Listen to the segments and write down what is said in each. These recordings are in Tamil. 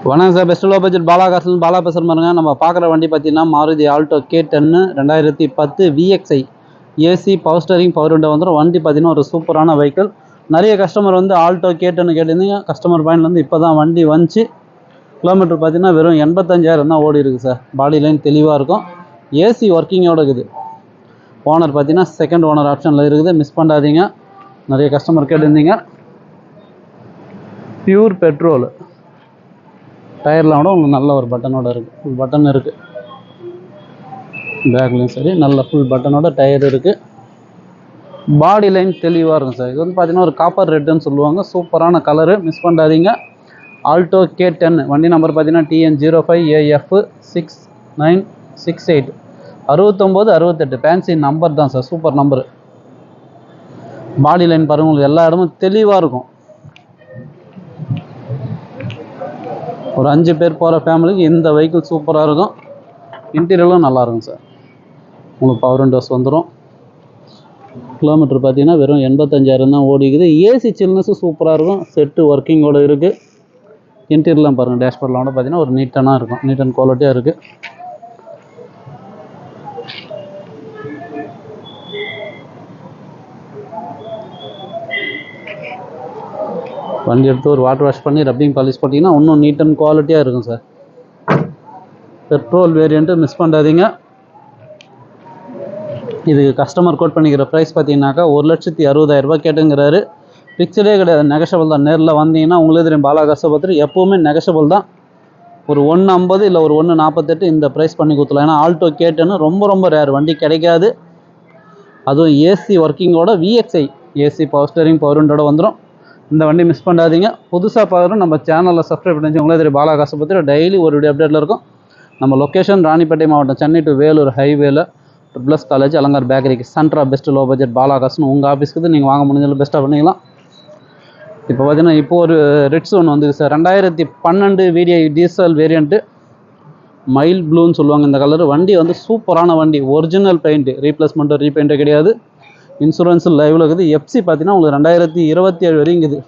வணக்கம் சார். பெஸ்ட் லோ பட்ஜெட் பாலா காசுன்னு பாலா பேசுகிற மாதிரிங்க. நம்ம பார்க்குற வண்டி பார்த்தீங்கன்னா Maruti Alto K10 2010 VXI AC power steering power window வந்துடும். வண்டி பார்த்தீங்கன்னா ஒரு சூப்பரான வெஹிக்கிள். நிறைய கஸ்டமர் வந்து ஆல்டோ K10 கேட்டிருந்தீங்க. கஸ்டமர் பாயிண்ட்லேருந்து இப்போ தான் வண்டி வந்துச்சு. கிலோமீட்டர் பார்த்தீங்கன்னா வெறும் 85,000 தான் ஓடி இருக்குது சார். பாடி லைன் தெளிவாக இருக்கும். ஏசி ஒர்க்கிங்கோடு இருக்குது. ஓனர் பார்த்தீங்கன்னா செகண்ட் ஓனர் ஆப்ஷனில் இருக்குது. மிஸ் பண்ணாதீங்க. நிறைய கஸ்டமர் கேட்டிருந்தீங்க. Pure petrol. டயர்லாம் கூட உங்களுக்கு நல்ல ஒரு பட்டனோட இருக்குது. ஃபுல் பட்டன் இருக்குது. பேக்லேயும் சரி நல்ல ஃபுல் பட்டனோட டயர் இருக்குது. பாடி லைன் தெளிவாக இருக்கும் சார். இது வந்து பார்த்தீங்கன்னா ஒரு காப்பர் ரெட்டுன்னு சொல்லுவாங்க. சூப்பரான கலரு. மிஸ் பண்ணாதீங்க. ஆல்டோ K10 வண்டி நம்பர் பார்த்தீங்கன்னா TN05AF 6968 6968 ஃபேன்சி நம்பர் தான் சார். Super number. பாடி லைன் பாருங்கள், உங்களுக்கு எல்லா இடமும் தெளிவாக இருக்கும். ஒரு 5 பேர் போகிற ஃபேமிலிக்கு இந்த வெஹிக்கிள் சூப்பராக இருக்கும். இன்டீரியரும் நல்லாயிருக்கும் சார். உங்களுக்கு பவர் விண்டோஸ் வந்துடும். கிலோமீட்டர் பார்த்தீங்கன்னா வெறும் 85,000 தான் ஓடிக்குது. ஏசி சில்னஸும் சூப்பராக இருக்கும். செட்டு ஒர்க்கிங்கோடு இருக்குது. இன்டீரியர்லாம் பாருங்கள். டேஷ்போர்ட்லாம் கூட பார்த்தீங்கன்னா ஒரு நீட்டாக இருக்கும். நீட் அண்ட் குவாலிட்டியாக இருக்குது. வண்டி எடுத்து ஒரு வாட்டர் வாஷ் பண்ணி ரப்பிங் பாலிஷ் போட்டிங்கன்னா இன்னும் நீட் அண்ட் குவாலிட்டியாக இருக்கும் சார். பெட்ரோல் வேரியண்ட்டு மிஸ் பண்ணாதீங்க. இது கஸ்டமர் கோட் பண்ணிக்கிற ப்ரைஸ் பார்த்தீங்கன்னாக்கா 1,60,000 ரூபாய் கேட்டுங்கிறாரு. ஃபிக்ஸடே கிடையாது, நெகஷபிள் தான். நேரில் வந்தீங்கன்னா உங்களுக்கு தெரியும் பாலா காசை எப்போவுமே நெகஷபிள் தான். ஒரு 1,50 இல்லை ஒரு 1,48 இந்த ப்ரைஸ் பண்ணி கொடுத்துலாம். ஏன்னா ஆல்டோ K10 ரொம்ப ரேர், வண்டி கிடைக்காது. அதுவும் ஏசி ஒர்க்கிங்கோட VXI AC power steering power விண்டோட வந்துடும். இந்த வண்டி மிஸ் பண்ணாதீங்க. புதுசாக பார்க்குறோம் நம்ம சேனலில் சப்ஸ்கிரைப் பண்ணி உங்களே தெரியும் பாலா காசை டெய்லி ஒரு வீடியோ அப்டேட்டில் இருக்கும். நம்ம லொக்கேஷன் ராணிப்பேட்டை மாவட்டம், சென்னை டு வேலூர் ஹைவேல ++ காலேஜ் அலங்கார் பேக்கரிக்கு சென்ட்ரா. பெஸ்ட் லோ பட்ஜெட் பாலா காசுன்னு உங்கள் ஆஃபீஸ்க்கு நீங்கள் வாங்க முடிஞ்சாலும் பெஸ்ட்டாக பண்ணிக்கலாம். இப்போ பார்த்தீங்கன்னா இப்போ ஒரு ரெட்ஸ் ஒன்று வந்துது சார். 2012 VDI டீசல் வேரியண்ட்டு, மைல் ப்ளூன்னு சொல்லுவாங்க இந்த கலர். வண்டி வந்து சூப்பரான வண்டி. ஒரிஜினல் பெயிண்ட்டு, ரீப்ளேஸ்மெண்ட்டு ரீபெயிண்ட்டே கிடையாது. இன்சூரன்ஸு லைவில் இருக்குது. FC பார்த்தீங்கன்னா உங்களுக்கு 2027 வரைக்கும் இருக்குது.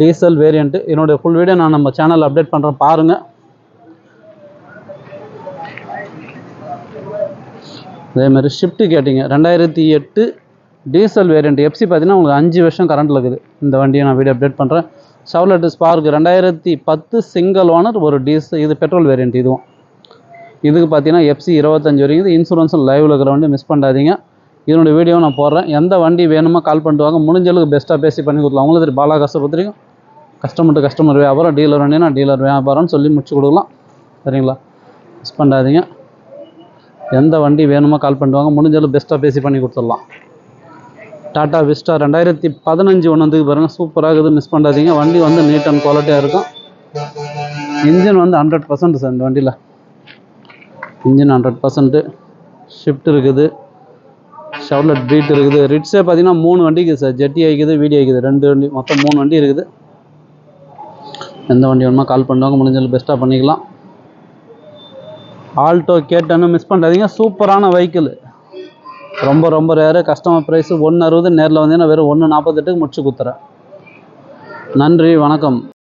Diesel variant. என்னுடைய ஃபுல் வீடியோ நான் நம்ம சேனலில் அப்டேட் பண்ணுறேன், பாருங்கள். அதேமாதிரி ஷிஃப்ட்டு கேட்டிங்க. 2008 டீசல் வேரியண்ட் FC பார்த்தீங்கன்னா உங்களுக்கு 5 வருஷம் கரண்ட்டில் இருக்குது. இந்த வண்டியை நான் வீடியோ அப்டேட் பண்ணுறேன். ஷெவ்லெட் ஸ்பார்க் 2010 சிங்கிள் ஓனர், ஒரு டீசல். இது பெட்ரோல் வேரியண்ட். இதுக்கு பார்த்தீங்கன்னா FC 25 வரைக்கும். இன்சூரன்ஸும் லைவில் இருக்கிற வண்டி மிஸ் பண்ணாதீங்க. இதனுடைய வீடியோ நான் போடுறேன். எந்த வண்டி வேணுமோ கால் பண்ணிட்டு வாங்க. முடிஞ்சளவுக்கு பெஸ்ட்டாக பேசி பண்ணி கொடுக்கலாம். அவங்களுக்கு பாலா காசை கஸ்டமர் வியாபாரம், டீலர் வண்டினா டீலர் வியாபாரம்னு சொல்லி முடிச்சு கொடுக்கலாம். சரிங்களா? மிஸ் பண்ணாதீங்க. எந்த வண்டி வேணுமோ கால் பண்ணிட்டு வாங்க. முடிஞ்சளவுக்கு பெஸ்ட்டாக பேசி பண்ணி கொடுத்துடலாம். டாடா விஸ்டா 2015 ஒன்று வந்து பாருங்கள், சூப்பராக இருக்குது. மிஸ் பண்ணாதீங்க. வண்டி வந்து நீட் அண்ட் குவாலிட்டியாக இருக்கும். இன்ஜின் வந்து 100% சார். இந்த வண்டியில் இன்ஜின் 100%. ஷிஃப்ட் இருக்குது. ஷெவ்லெட் பீட் இருக்குது. ரிட்ஸே பார்த்தீங்கன்னா 3 வண்டி இருக்குது சார். ஜெட்டி இருக்குது, VDI இருக்குது. 2 வண்டி, மொத்தம் 3 வண்டி இருக்குது. எந்த வண்டி வேணுமோ கால் பண்ணுவாங்க. முடிஞ்சாலும் பெஸ்ட்டாக பண்ணிக்கலாம். ஆல்டோ K10 மிஸ் பண்ணாதீங்க. சூப்பரான வெஹிக்கிள். ரொம்ப ரேரு. Customer price 1,60. நேரில் வந்தீங்கன்னா வெறும் 1,48க்கு முடிச்சு கொடுத்துறேன். நன்றி, வணக்கம்.